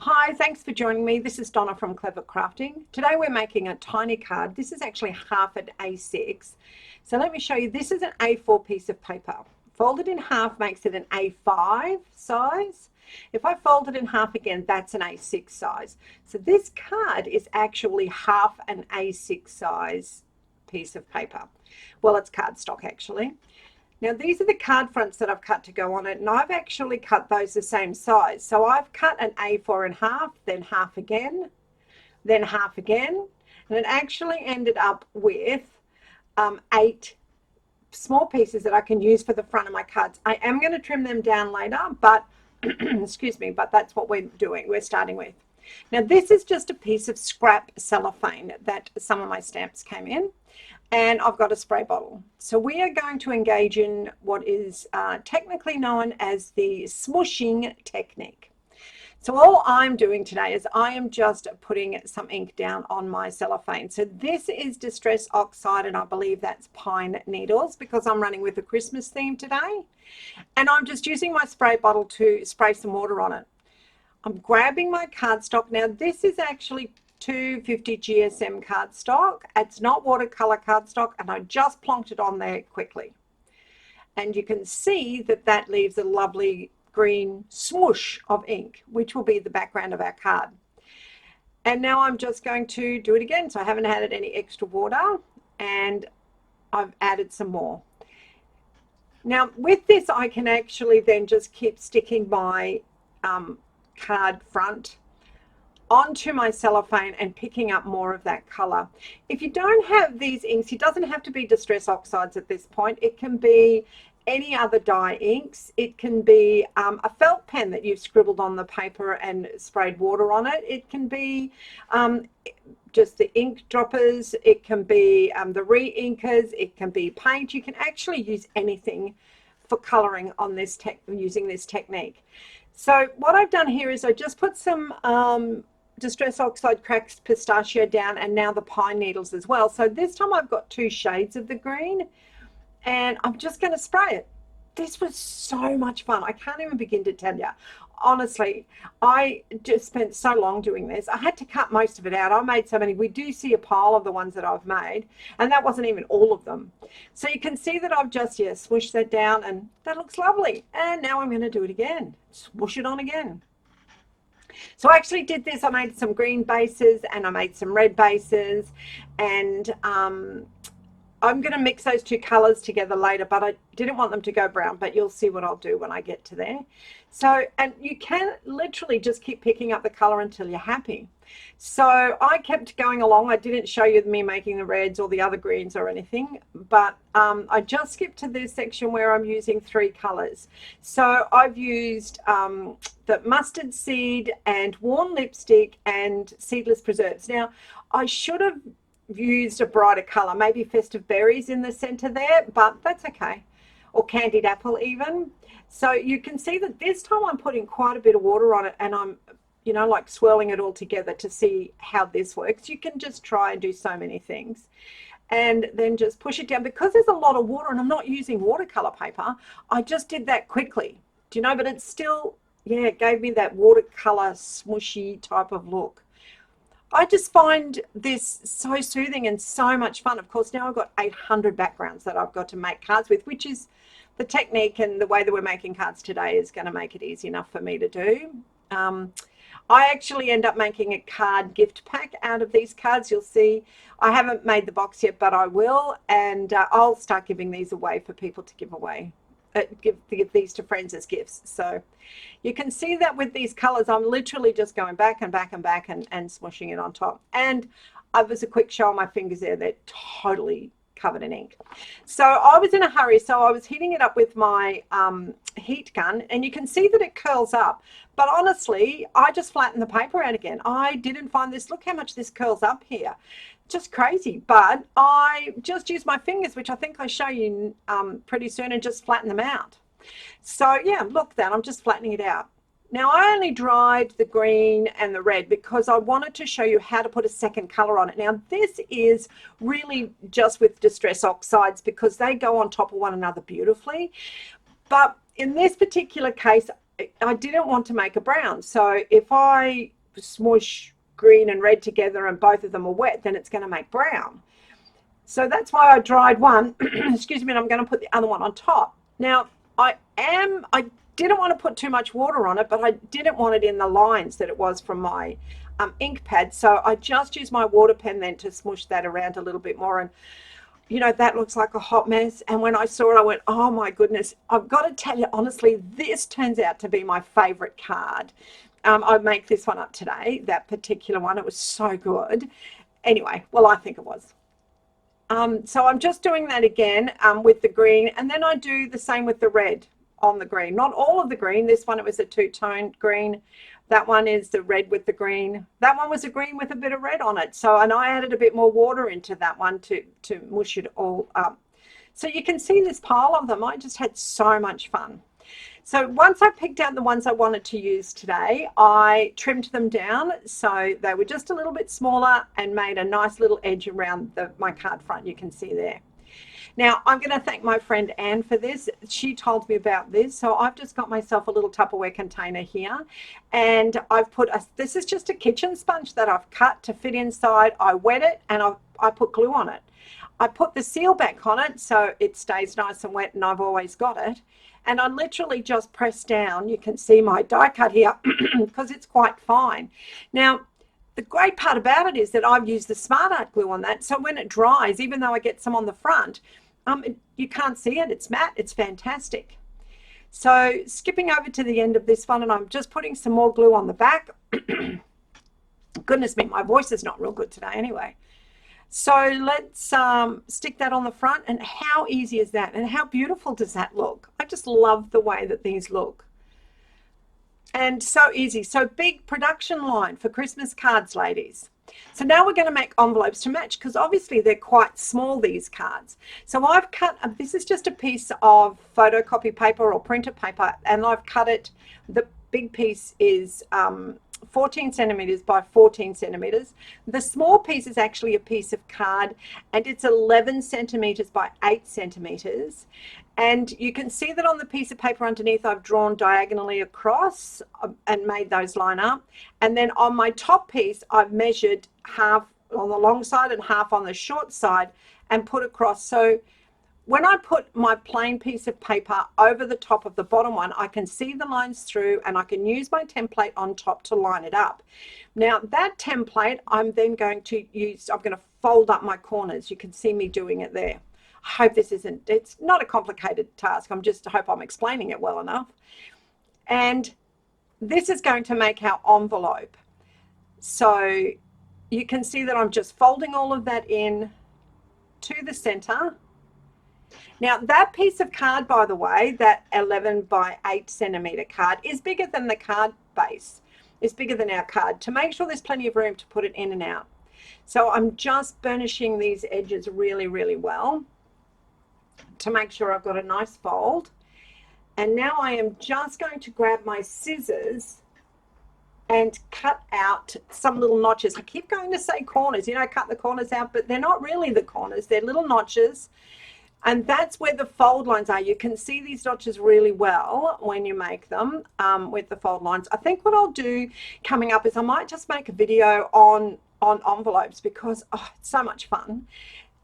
Hi, thanks for joining me. This is Donna from Clever Crafting. Today we're making a tiny card. This is actually half an A6. So let me show you. This is an A4 piece of paper. Folded in half makes it an A5 size. If I fold it in half again, that's an A6 size. So this card is actually half an A6 size piece of paper. Well, it's cardstock actually. Now these are the card fronts that I've cut to go on it, and I've actually cut those the same size. So I've cut an A4 in half, then half again, then half again, and it actually ended up with 8 small pieces that I can use for the front of my cards. I am going to trim them down later, but excuse me, but that's what we're starting with. Now this is just a piece of scrap cellophane that some of my stamps came in, and I've got a spray bottle. So we are going to engage in what is technically known as the smushing technique. So all I'm doing today is I am just putting some ink down on my cellophane. So this is Distress Oxide, and I believe that's pine needles because I'm running with a Christmas theme today. And I'm just using my spray bottle to spray some water on it. I'm grabbing my cardstock. Now this is actually 250 GSM cardstock. It's not watercolor cardstock, and I just plonked it on there quickly. And you can see that that leaves a lovely green swoosh of ink, which will be the background of our card. And now I'm just going to do it again. So I haven't added any extra water, and I've added some more. Now with this, I can actually then just keep sticking my card front onto my cellophane and picking up more of that color. If you don't have these inks, it doesn't have to be Distress Oxides at this point. It can be any other dye inks. It can be a felt pen that you've scribbled on the paper and sprayed water on it. It can be just the ink droppers. It can be the re-inkers. It can be paint. You can actually use anything for coloring on this using this technique. So what I've done here is I just put some Distress Oxide cracked pistachio down, and now the pine needles as well. So this time I've got 2 shades of the green, and I'm just going to spray it. This was so much fun. I can't even begin to tell you. Honestly, I just spent so long doing this. I had to cut most of it out. I made so many. We do see a pile of the ones that I've made, and that wasn't even all of them. So you can see that I've just, swooshed that down, and that looks lovely. And now I'm going to do it again. Swoosh it on again. So I actually did this. I made some green bases and I made some red bases, and I'm going to mix those 2 colors together later, but I didn't want them to go brown, but you'll see what I'll do when I get to there. So, and you can literally just keep picking up the color until you're happy. So I kept going along. I didn't show you me making the reds or the other greens or anything, but I just skipped to this section where I'm using 3 colors. So I've used the mustard seed and worn lipstick and seedless preserves. Now I should have used a brighter color, maybe festive berries in the center there, but that's okay, or candied apple even. So you can see that this time I'm putting quite a bit of water on it, and I'm like swirling it all together to see how this works. You can just try and do so many things, and then just push it down. Because there's a lot of water and I'm not using watercolor paper, I just did that quickly, but it's still, it gave me that watercolor smooshy type of look. I just find this so soothing and so much fun. Of course, now I've got 800 backgrounds that I've got to make cards with, which is the technique, and the way that we're making cards today is going to make it easy enough for me to do. I actually end up making a card gift pack out of these cards. You'll see I haven't made the box yet, but I will, and I'll start giving these away for people to give away. Give these to friends as gifts. So you can see that with these colors, I'm literally just going back and back and back and smushing it on top. And it was a quick show on my fingers there. They're totally covered in ink. So I was in a hurry, so I was heating it up with my heat gun, and you can see that it curls up. But honestly, I just flattened the paper out again. I didn't find this. Look how much this curls up here. Just crazy. But I just used my fingers, which I think I show you pretty soon, and just flatten them out. So yeah, look, that I'm just flattening it out. Now I only dried the green and the red because I wanted to show you how to put a second color on it. Now this is really just with Distress Oxides because they go on top of one another beautifully. But in this particular case, I didn't want to make a brown. So if I smush green and red together and both of them are wet, then it's going to make brown. So that's why I dried one, excuse me, and I'm going to put the other one on top. Now, I didn't want to put too much water on it, but I didn't want it in the lines that it was from my ink pad. So I just used my water pen then to smush that around a little bit more. And, you know, that looks like a hot mess. And when I saw it, I went, oh my goodness, I've got to tell you, honestly, this turns out to be my favorite card. I make this one up today, that particular one. It was so good. Anyway, well, I think it was. So I'm just doing that again with the green, and then I do the same with the red on the green. Not all of the green. This one, it was a two-toned green. That one is the red with the green. That one was a green with a bit of red on it. So, and I added a bit more water into that one to mush it all up. So you can see this pile of them. I just had so much fun. So once I picked out the ones I wanted to use today, I trimmed them down so they were just a little bit smaller and made a nice little edge around my card front. You can see there. Now, I'm going to thank my friend Anne for this. She told me about this. So I've just got myself a little Tupperware container here. And I've put, this is just a kitchen sponge that I've cut to fit inside. I wet it and I put glue on it. I put the seal back on it so it stays nice and wet, and I've always got it. And I literally just press down. You can see my die cut here because it's quite fine. Now, the great part about it is that I've used the Smart Art glue on that. So when it dries, even though I get some on the front, you can't see it. It's matte. It's fantastic. So skipping over to the end of this one, and I'm just putting some more glue on the back. Goodness me, my voice is not real good today anyway. So let's stick that on the front, and how easy is that? And how beautiful does that look? I just love the way that these look. And so easy. So big production line for Christmas cards, ladies. So now we're going to make envelopes to match, because obviously they're quite small, these cards. So I've cut, this is just a piece of photocopy paper or printer paper, and I've cut it. The big piece is 14 centimeters by 14 centimeters. The small piece is actually a piece of card, and it's 11 centimeters by 8 centimeters. And you can see that on the piece of paper underneath, I've drawn diagonally across and made those line up. And then on my top piece, I've measured half on the long side and half on the short side and put across. So when I put my plain piece of paper over the top of the bottom one, I can see the lines through, and I can use my template on top to line it up. Now that template, I'm then going to use, I'm going to fold up my corners. You can see me doing it there. I hope this isn't, it's not a complicated task. I hope I'm explaining it well enough. And this is going to make our envelope. So you can see that I'm just folding all of that in to the center. Now that piece of card, by the way, that 11 by 8 centimeter card is bigger than the card base. It's bigger than our card, to make sure there's plenty of room to put it in and out. So I'm just burnishing these edges really, really well to make sure I've got a nice fold. And now I am just going to grab my scissors and cut out some little notches. I keep going to say corners, you know, cut the corners out, but they're not really the corners, they're little notches. And that's where the fold lines are. You can see these notches really well when you make them with the fold lines. I think what I'll do coming up is I might just make a video on envelopes, because it's so much fun.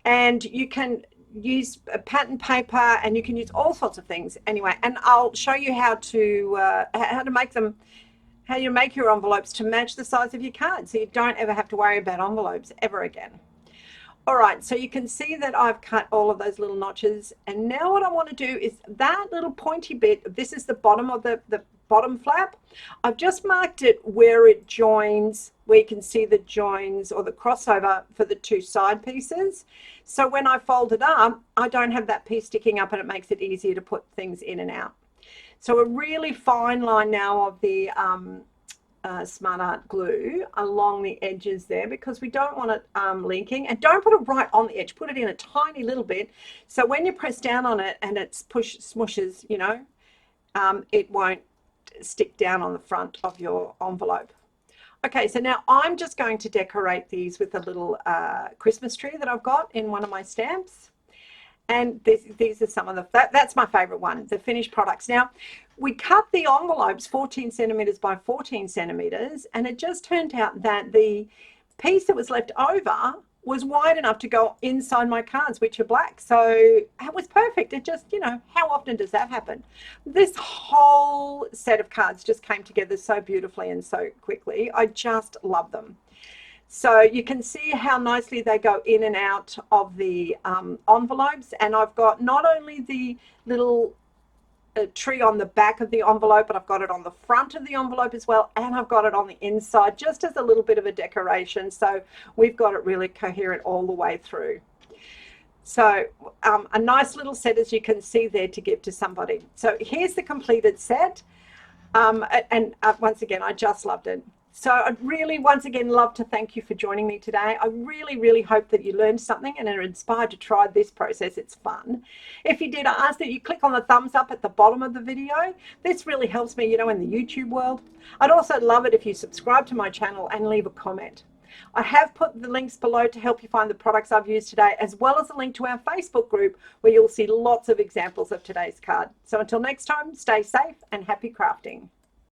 And you can use a pattern paper, and you can use all sorts of things anyway. And I'll show you how to make them, how you make your envelopes to match the size of your card, so you don't ever have to worry about envelopes ever again. All right, so you can see that I've cut all of those little notches, and now what I want to do is that little pointy bit, this is the bottom of the bottom flap. I've just marked it where it joins, where you can see the joins or the crossover for the two side pieces. So when I fold it up, I don't have that piece sticking up, and it makes it easier to put things in and out. So a really fine line now of the Smart Art glue along the edges there, because we don't want it linking. And don't put it right on the edge, put it in a tiny little bit, so when you press down on it and it smushes, you know, it won't stick down on the front of your envelope. Okay, so now I'm just going to decorate these with a little Christmas tree that I've got in one of my stamps. And these are some of the, that's my favorite one, the finished products. Now, we cut the envelopes 14 centimeters by 14 centimeters, and it just turned out that the piece that was left over was wide enough to go inside my cards, which are black. So it was perfect. It just, how often does that happen? This whole set of cards just came together so beautifully and so quickly. I just love them. So you can see how nicely they go in and out of the envelopes. And I've got not only the little tree on the back of the envelope, but I've got it on the front of the envelope as well, and I've got it on the inside just as a little bit of a decoration. So we've got it really coherent all the way through. So a nice little set, as you can see there, to give to somebody. So here's the completed set. Once again, I just loved it. So I'd really, once again, love to thank you for joining me today. I really, really hope that you learned something and are inspired to try this process. It's fun. If you did, I ask that you click on the thumbs up at the bottom of the video. This really helps me, in the YouTube world. I'd also love it if you subscribe to my channel and leave a comment. I have put the links below to help you find the products I've used today, as well as a link to our Facebook group where you'll see lots of examples of today's card. So until next time, stay safe and happy crafting.